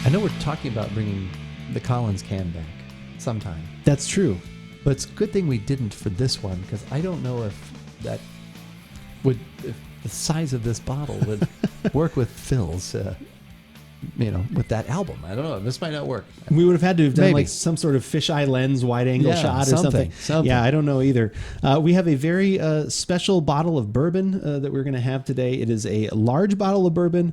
I know we're talking about bringing the Collins can back sometime. That's true. But it's a good thing we didn't for this one, because I don't know if that would, if the size of this bottle would work with Phil's, with that album. I don't know. This might not work. We would have had to have done Maybe. like some sort of fisheye lens, wide angle shot or something. Something. Yeah, I don't know either. We have a very special bottle of bourbon that we're going to have today. It is a large bottle of bourbon,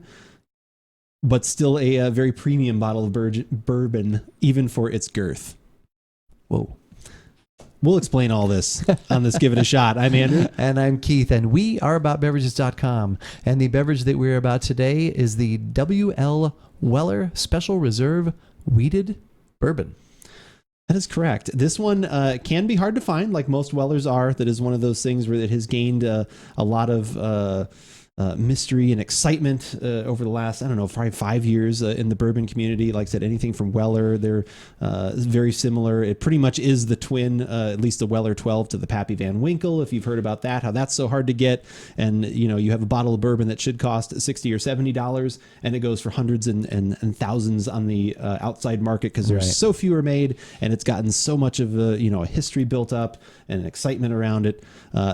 but still a very premium bottle of bourbon, even for its girth. Whoa. We'll explain all this on this Give It a Shot. I'm Andrew. And I'm Keith, and we are AboutBeverages.com. And the beverage that we're about today is the W.L. Weller Special Reserve Wheated Bourbon. That is correct. This one can be hard to find, like most Wellers are. That is one of those things where it has gained a lot of mystery and excitement over the last, probably 5 years in the bourbon community. Like I said, anything from Weller, they're very similar. It pretty much is the twin, at least the Weller 12 to the Pappy Van Winkle, if you've heard about that, how that's so hard to get. And, you have a bottle of bourbon that should cost $60 or $70, and it goes for hundreds and thousands on the outside market because there's so few are made, and it's gotten so much of a history built up and excitement around it.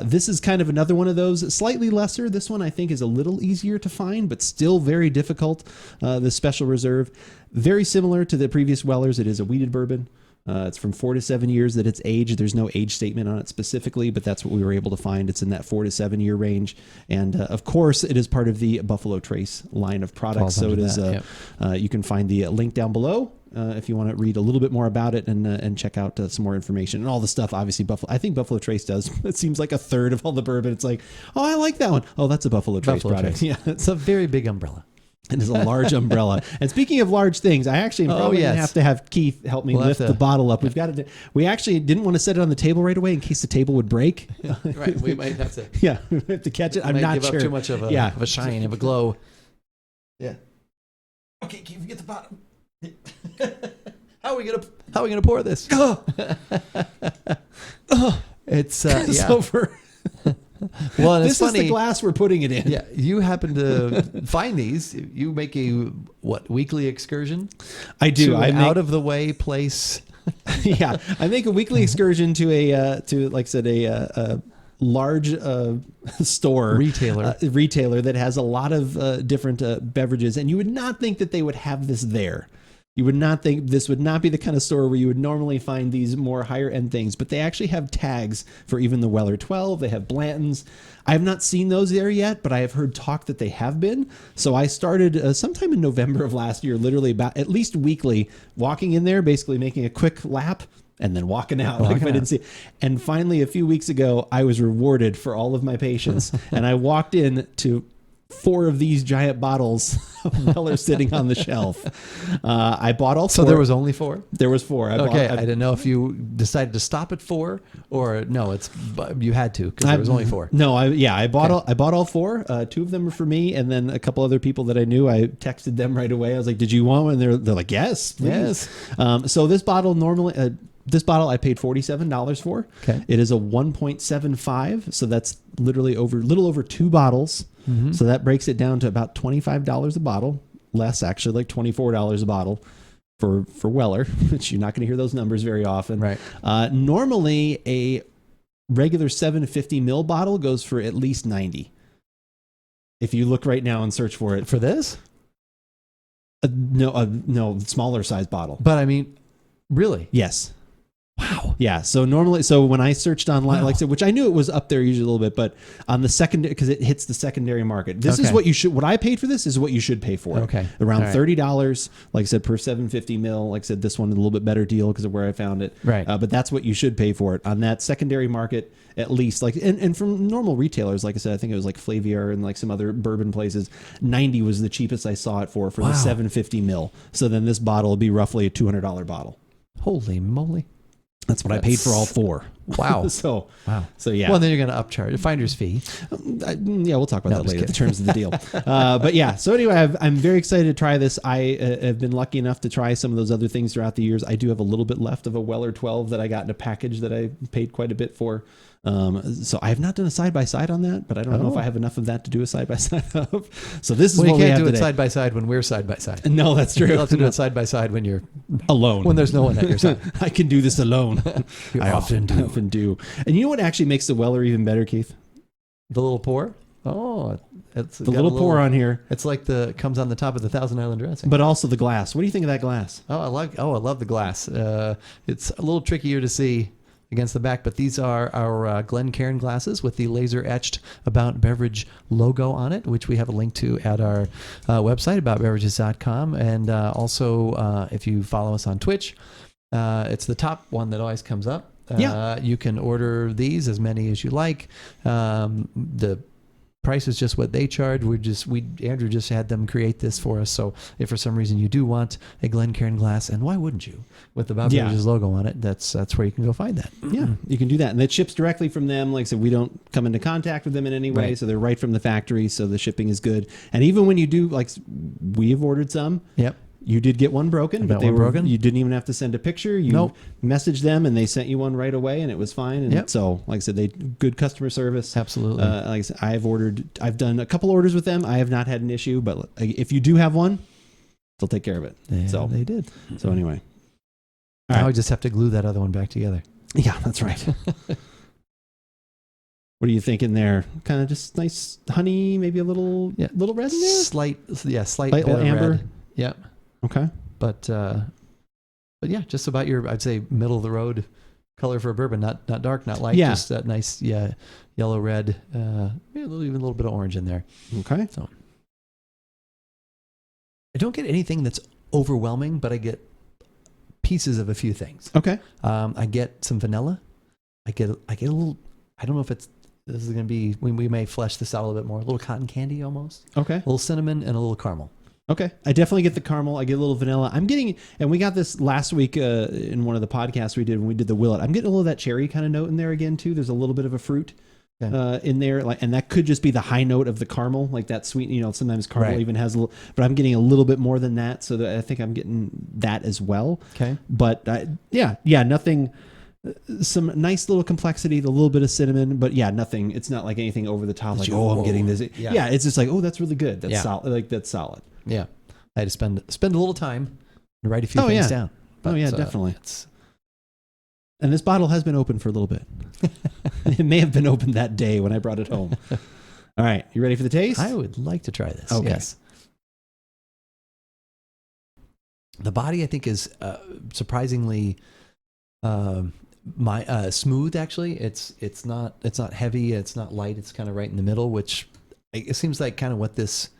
This is kind of another one of those, slightly lesser. This one, I think, is a little easier to find, but still very difficult. The Special Reserve, very similar to the previous Wellers. It is a wheated bourbon. It's from 4 to 7 years that it's aged. There's no age statement on it specifically, but that's what we were able to find. It's in that 4 to 7 year range. And of course, it is part of the Buffalo Trace line of products. So it is, you can find the link down below if you want to read a little bit more about it and check out some more information and all the stuff. Obviously, I think Buffalo Trace does. It seems like a third of all the bourbon. It's like, oh, I like that one. Oh, that's a Buffalo Trace product. Yeah, it's a very big umbrella. It is a large umbrella. And speaking of large things, I actually am probably going to have Keith help me lift the bottle up. We've got it. We actually didn't want to set it on the table right away in case the table would break. Right. We might have to. Yeah, we have to catch it. I'm not sure. Give up too much of a shine, of a glow. Yeah. Okay, Keith, get the bottom. How are we gonna pour this? It's over. Well, this is the glass we're putting it in. Yeah, you happen to find these. You make a weekly excursion? I do. I out of the way place. Yeah, I make a weekly excursion to a large store retailer that has a lot of different beverages, and you would not think that they would have this there. You would not think this would not be the kind of store where you would normally find these more higher end things, but they actually have tags for even the Weller 12. They have Blanton's. I have not seen those there yet, but I have heard talk that they have been. So I started sometime in November of last year, literally about at least weekly, walking in there, basically making a quick lap and then walking out like if I didn't see. And finally, a few weeks ago, I was rewarded for all of my patience. And I walked in to 4 of these giant bottles of Weller sitting on the shelf. I bought all 4. So there was only 4? There was 4. I didn't know if you decided to stop at 4 or no, you had to because there was only 4. No, I bought all 4. 2 of them were for me, and then a couple other people that I knew. I texted them right away. I was like, "Did you want one?" And they're like, "Yes, please." Yes. So this bottle normally. This bottle I paid $47 for. Okay. It is a 1.75, so that's literally little over 2 bottles. Mm-hmm. So that breaks it down to about $25 a bottle, less actually, like $24 a bottle for Weller, which you're not going to hear those numbers very often. Right. Normally a regular 750 ml bottle goes for at least $90. If you look right now and search for it. For this? No, smaller size bottle. But I mean, really? Yes. Wow. Yeah. So when I searched online, like I said, which I knew it was up there usually a little bit, but on the secondary, because it hits the secondary market. This is what I paid for this is what you should pay for. Okay. Around $30, like I said, per 750 mil. Like I said, this one a little bit better deal because of where I found it. Right. But that's what you should pay for it on that secondary market, at least. Like, and from normal retailers, like I said, I think it was like Flaviar and like some other bourbon places, 90 was the cheapest I saw it for the 750 mil. So then this bottle will be roughly a $200 bottle. Holy moly. That's what I paid for all 4. Wow. So yeah. Well, then you're going to upcharge a finder's fee. We'll talk about that later. The terms of the deal. But yeah. So anyway, I'm very excited to try this. I have been lucky enough to try some of those other things throughout the years. I do have a little bit left of a Weller 12 that I got in a package that I paid quite a bit for. So I have not done a side-by-side on that, but I don't know if I have enough of that to do a side-by-side of. So this is what we have today. You can't do it side-by-side when we're side-by-side. No, that's true. You'll have to do it side-by-side when you're alone. When there's no one at your side. I can do this alone. I often do. And you know what actually makes the Weller even better, Keith? The little pour? Oh, it's the little pour on here. It's like comes on the top of the Thousand Island dressing. But also the glass. What do you think of that glass? I love the glass. It's a little trickier to see against the back, but these are our Glencairn glasses with the laser etched About Beverage logo on it, which we have a link to at our website, AboutBeverages.com. And also, if you follow us on Twitch, it's the top one that always comes up. You can order these, as many as you like. The price is just what they charge. Andrew just had them create this for us. So if for some reason you do want a Glencairn glass, and why wouldn't you, with the AboutBeverages logo on it, that's where you can go find that. Yeah, you can do that. And it ships directly from them. Like I said, we don't come into contact with them in any way. Right. So they're right from the factory. So the shipping is good. And even when you do, like we have ordered some. Yep. You did get one broken, but broken. You didn't even have to send a picture. You messaged them and they sent you one right away, and it was fine. And so, like I said, good customer service. Absolutely. Like I said, I've done a couple orders with them. I have not had an issue, but if you do have one, they'll take care of it. Yeah, so they did. So anyway, now I just have to glue that other one back together. Yeah, that's right. What are you thinking there? Kind of just nice honey, maybe a little resin there? Slight bit of amber. Red. Yeah. Okay. But yeah, just about I'd say middle of the road color for a bourbon, not dark, not light, just that nice yellow red, even a little bit of orange in there. Okay. So I don't get anything that's overwhelming, but I get pieces of a few things. Okay. I get some vanilla. I get a little, I don't know if this is going to be, we may flesh this out a little bit more, a little cotton candy almost. Okay. A little cinnamon and a little caramel. Okay. I definitely get the caramel. I get a little vanilla. I'm getting, and we got this last week in one of the podcasts we did when we did the Willet. I'm getting a little of that cherry kind of note in there again too. There's a little bit of a fruit in there, and that could just be the high note of the caramel, like that sweet. Sometimes caramel even has a little, but I'm getting a little bit more than that, so that I think I'm getting that as well. Okay. But nothing. Some nice little complexity, the little bit of cinnamon, but nothing. It's not like anything over the top. Like, I'm getting this. Yeah, it's just like, that's really good. That's solid. Like that's solid. Yeah, I had to spend a little time to write a few things down. But, definitely. And this bottle has been open for a little bit. It may have been opened that day when I brought it home. All right, you ready for the taste? I would like to try this. Okay. Yes. The body, I think, is surprisingly smooth. Actually, it's not heavy. It's not light. It's kind of right in the middle, which it seems like kind of what this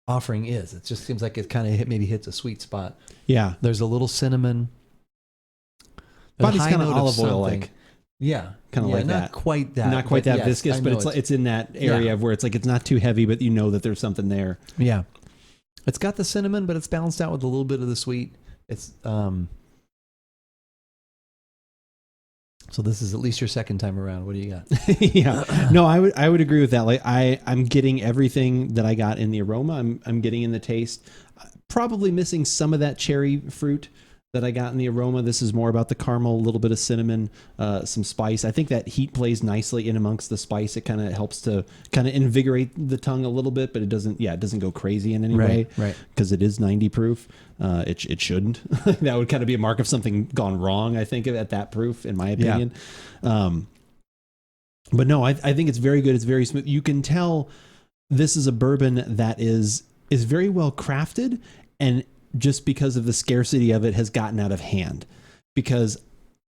offering is. It just seems like it kind of maybe hits a sweet spot. Yeah. There's a little cinnamon. Body's kind of olive oil like. Yeah. Kind of like not that. Quite that. Not quite that viscous, but it's in that area where it's like it's not too heavy, but you know that there's something there. Yeah. It's got the cinnamon, but it's balanced out with a little bit of the sweet. It's so this is at least your second time around. What do you got? Yeah. No, I would agree with that. Like I'm getting everything that I got in the aroma. I'm getting in the taste. Probably missing some of that cherry fruit that I got in the aroma. This is more about the caramel, a little bit of cinnamon, some spice. I think that heat plays nicely in amongst the spice. It kind of helps to kind of invigorate the tongue a little bit, but it doesn't go crazy in any way. Right. Because it is 90 proof. It shouldn't. That would kind of be a mark of something gone wrong, I think, at that proof, in my opinion. Yeah. But no, I think it's very good. It's very smooth. You can tell this is a bourbon that is very well crafted, and just because of the scarcity of it has gotten out of hand, because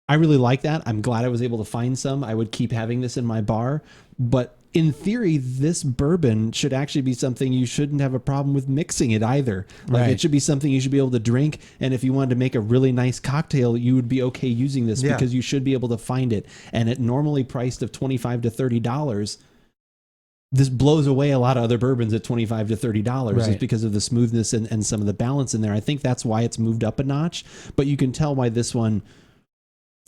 I really like that. I'm glad I was able to find some. I would keep having this in my bar, but in theory, this bourbon should actually be something you shouldn't have a problem with mixing it either. Like it should be something you should be able to drink. And if you wanted to make a really nice cocktail, you would be okay using this because you should be able to find it. And it normally priced of $25 to $30. This blows away a lot of other bourbons at $25 to $30 just because of the smoothness and some of the balance in there. I think that's why it's moved up a notch, but you can tell why this one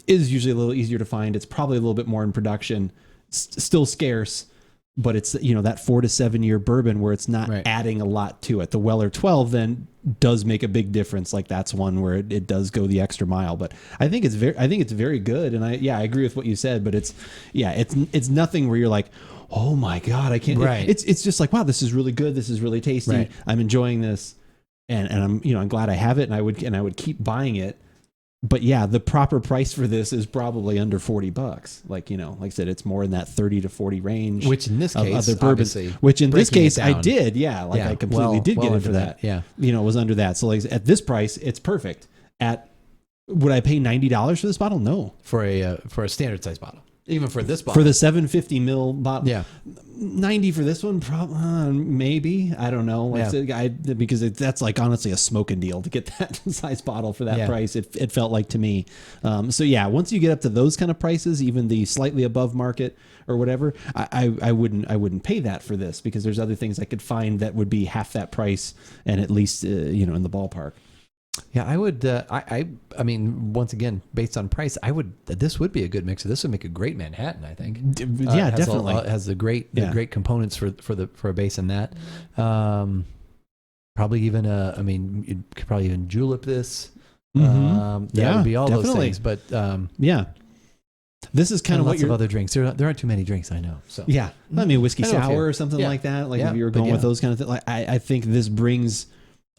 is usually a little easier to find. It's probably a little bit more in production, still scarce, but it's, that 4 to 7 year bourbon where it's not adding a lot to it. The Weller 12 then does make a big difference. Like that's one where it does go the extra mile, but I think it's very good. And I agree with what you said, but it's nothing where you're like, oh my God, I can't. Right. It's just like, wow, this is really good. This is really tasty. Right. I'm enjoying this, and I'm glad I have it, and I would keep buying it. But yeah, the proper price for this is probably under $40. Like I said, it's more in that 30 to 40 range. Which in this case, other bourbons, which in this case I did. Yeah, like I completely did get it for that. Yeah, it was under that. So like at this price, it's perfect. Would I pay $90 for this bottle? No, for a standard size bottle. Even for this bottle. For the 750 ml bottle. Yeah. 90 for this one, maybe. I don't know. Because that's like honestly a smoking deal to get that size bottle for that price. It felt like to me. So yeah, once you get up to those kind of prices, even the slightly above market or whatever, I wouldn't pay that for this, because there's other things I could find that would be half that price and at least in the ballpark. Yeah, I would. I mean, once again, based on price, this would be a good mixer. This would make a great Manhattan, I think. Yeah, definitely. Has the great components for a base in that. Probably even you could probably even julep this. That would be all those things. But this is kind of lots of other drinks. There aren't too many drinks I know. So yeah, whiskey sour or something like that. Like if you were going with those kind of things, like I think this brings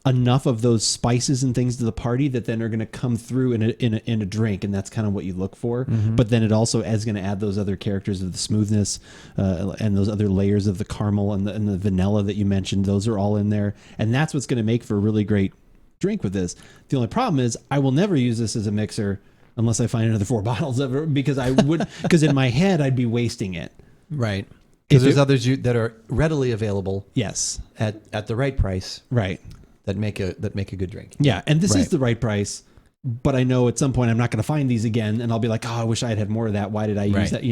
enough of those spices and things to the party that then are going to come through in a drink, and that's kind of what you look for. But then it also is going to add those other characters of the smoothness and those other layers of the caramel and the vanilla that you mentioned. Those are all in there, and that's what's going to make for a really great drink with this. The only problem is I will never use this as a mixer unless I find another 4 bottles of it, because in my head I'd be wasting it. Right. Because there's others that are readily available. Yes. At the right price. Right. That make a good drink. Yeah, and this is the right price, but I know at some point I'm not going to find these again, and I'll be like, oh, I wish I had more of that. Why did I use that?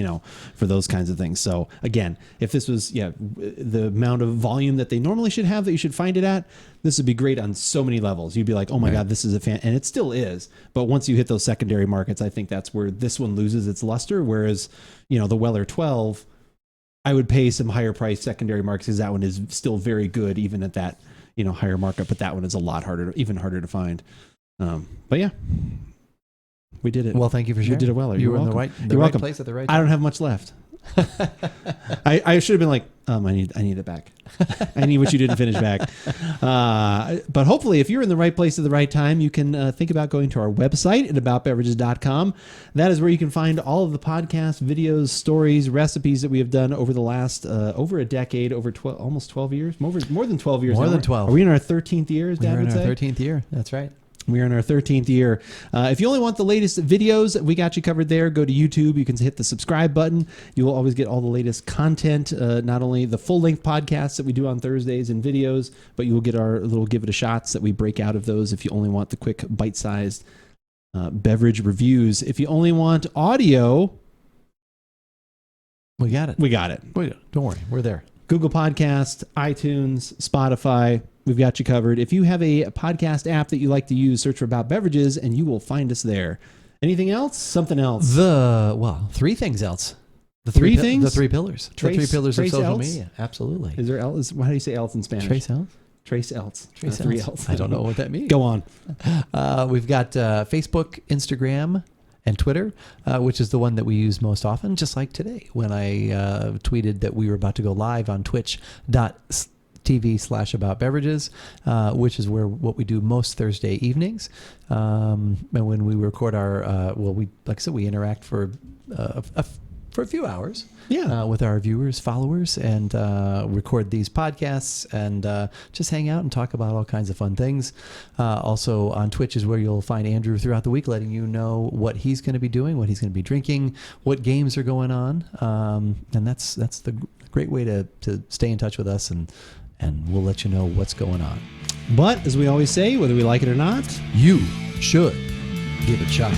For those kinds of things. So again, if this was the amount of volume that they normally should have that you should find it at, this would be great on so many levels. You'd be like, oh my God, this is a fan, and it still is. But once you hit those secondary markets, I think that's where this one loses its luster. Whereas the Weller 12, I would pay some higher price secondary markets, because that one is still very good even at that higher markup, but that one is a lot even harder to find. But yeah, we did it. Well, thank you for sharing. You did it well. You were in the right place at the right time. I don't have much left. I should have been like, I need it back. I need what you didn't finish back. But hopefully, if you're in the right place at the right time, you can think about going to our website at AboutBeverages.com. That is where you can find all of the podcasts, videos, stories, recipes that we have done over the last over a decade, almost 12 years, more than 12 years. More than 12. Are we in our 13th year? As Dad would say? We're in our 13th year. That's right. We're in our 13th year. If you only want the latest videos, we got you covered there. Go to YouTube. You can hit the subscribe button. You will always get all the latest content, not only the full-length podcasts that we do on Thursdays and videos, but you will get our little give it a shots that we break out of those if you only want the quick bite-sized beverage reviews. If you only want audio, we got it. Don't worry. We're there. Google Podcast, iTunes, Spotify. We've got you covered. If you have a podcast app that you like to use, search for About Beverages, and you will find us there. Anything else? Something else? 3 things else. The 3 things? The 3 pillars. The 3 pillars of social media. Absolutely. Is there else? How do you say else in Spanish? Trace else? Trace else. Trace 3 else. else. I don't know what that means. Go on. We've got Facebook, Instagram, and Twitter, which is the one that we use most often, just like today when I tweeted that we were about to go live on twitch.tv/AboutBeverages, which is what we do most Thursday evenings. And when we record our, like I said, we interact for a few hours with our viewers, followers, and record these podcasts and just hang out and talk about all kinds of fun things. Also on Twitch is where you'll find Andrew throughout the week, letting you know what he's going to be doing, what he's going to be drinking, what games are going on. And that's the great way to stay in touch with us, and we'll let you know what's going on. But as we always say, whether we like it or not, you should give it a shot.